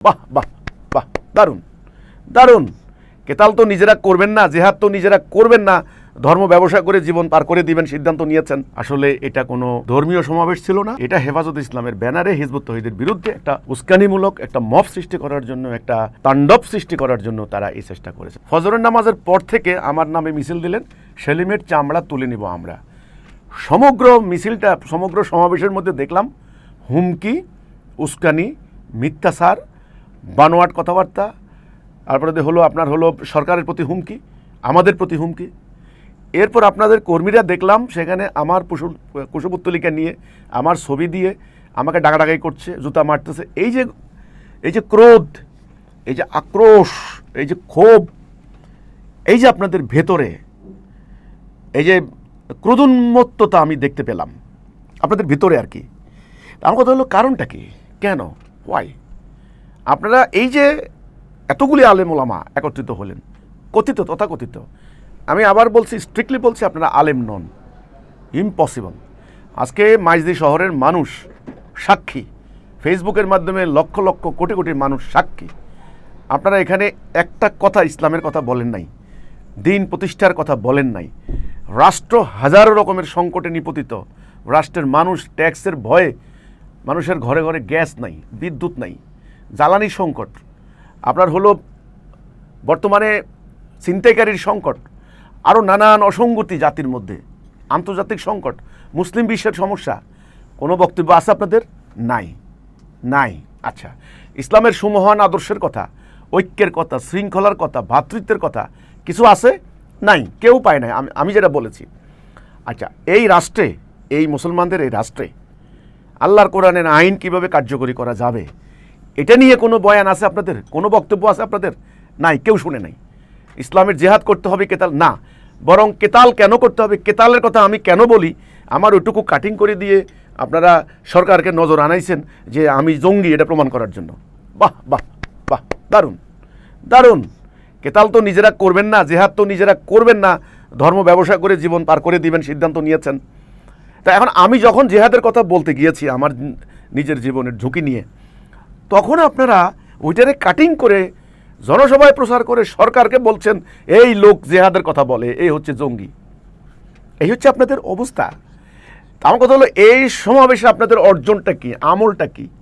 বাহ বাহ বাহ, দারুণ দারুণ। কেতাল তো নিজেরা করবেন না, জেহাদ তো নিজেরা করবেন না, ধর্ম ব্যবসা করে জীবন পার করে দিবেন সিদ্ধান্ত নিয়েছেন। আসলে এটা কোনো ধর্মীয় সমাবেশ ছিল না, এটা হেফাজত ইসলামের ব্যানারে হিজবুত তৌহিদের বিরুদ্ধে একটা উস্কানিমূলক একটা মব সৃষ্টি করার জন্য, একটা তাণ্ডব সৃষ্টি করার জন্য তারা এই চেষ্টা করেছে। ফজরের নামাজের পর থেকে আমার নামে মিছিল দিলেন, সেলিমের চামড়া তুলে নিব আমরা। সমগ্র মিছিলটা, সমগ্র সমাবেশের মধ্যে দেখলাম হুমকি, উস্কানি, মিথ্যাচার, বানোয়াট কথাবার্তা, তারপরে আপনার হলো সরকারের প্রতি হুমকি, আমাদের প্রতি হুমকি। এরপর আপনাদের কর্মীরা দেখলাম সেখানে আমার কুশপুত্তলিকা নিয়ে, আমার ছবি দিয়ে আমাকে ডাকাডাকাই করছে, জুতা মারতেছে। এই যে ক্রোধ, এই যে আক্রোশ, এই যে ক্ষোভ, এই যে আপনাদের ভেতরে এই যে ক্রোধোন্মত্ততা আমি দেখতে পেলাম আপনাদের ভিতরে আর কি। আমার কথা হলো কারণটা কি, কেন, ওয়াই? আপনারা এই যে এতগুলি আলেম ওলামা একত্রিত হলেন, কথিত তথাকথিত, আমি আবার বলছি, স্ট্রিক্টলি বলছি, আপনারা আলেম নন, ইম্পসিবল। আজকে মাইজদি শহরের মানুষ সাক্ষী, ফেসবুকের মাধ্যমে লক্ষ লক্ষ কোটি কোটি মানুষ সাক্ষী। আপনারা এখানে একটা কথা ইসলামের কথা বলেন নাই, দিন প্রতিষ্ঠার কথা বলেন নাই। রাষ্ট্র হাজারো রকমের সংকটে নিপতিত, রাষ্ট্রের মানুষ ট্যাক্সের ভয়ে, মানুষের ঘরে ঘরে গ্যাস নাই, বিদ্যুৎ নাই, জ্বালানি সংকট, আপনার হলো বর্তমানে ছিনতাইকারীর সংকট, আরও নানান অসঙ্গতি জাতির মধ্যে, আন্তর্জাতিক সংকট, মুসলিম বিশ্বের সমস্যা। কোনো বক্তব্য আছে আপনাদের? নাই, নাই। আচ্ছা, ইসলামের সুমহান আদর্শের কথা, ঐক্যের কথা, শৃঙ্খলার কথা, ভ্রাতৃত্বের কথা কিছু আছে? নাই, কেউ পায় নাই। আমি যেটা বলেছি। আচ্ছা, এই রাষ্ট্রে, এই মুসলমানদের এই রাষ্ট্রে আল্লাহর কোরআনের আইন কিভাবে কার্যকরী করা যাবে, এটা নিয়ে কোনো বয়ান আছে আপনাদের? কোনো বক্তব্য আছে আপনাদের? নাই, কেউ শুনে নাই। ইসলামের জেহাদ করতে হবে কেতাল না, বরং কেতাল কেন করতে হবে, কেতালের কথা আমি কেন বলি, আমার ওইটুকু কাটিং করে দিয়ে আপনারা সরকারকে নজর আনাইছেন যে আমি জঙ্গি, এটা প্রমাণ করার জন্য। বাহ বাহ বাহ, দারুণ দারুণ। কেতাল তো নিজেরা করবেন না, জেহাদ তো নিজেরা করবেন না, ধর্ম ব্যবসা করে জীবন পার করে দিবেন সিদ্ধান্ত নিয়েছেন। তা এখন আমি যখন জেহাদের কথা বলতে গিয়েছি আমার নিজের জীবনের ঝুঁকি নিয়ে, তখন আপনারা ওইটারে কাটিং করে জনসভায় প্রচার করে সরকারকে বলছেন এই লোক জেহাদের কথা বলে, এই হচ্ছে জঙ্গি। এই হচ্ছে আপনাদের অবস্থা। আমার কথা হলো এই সমাবেশে আপনাদের অর্জনটা কি, আমলটা কি?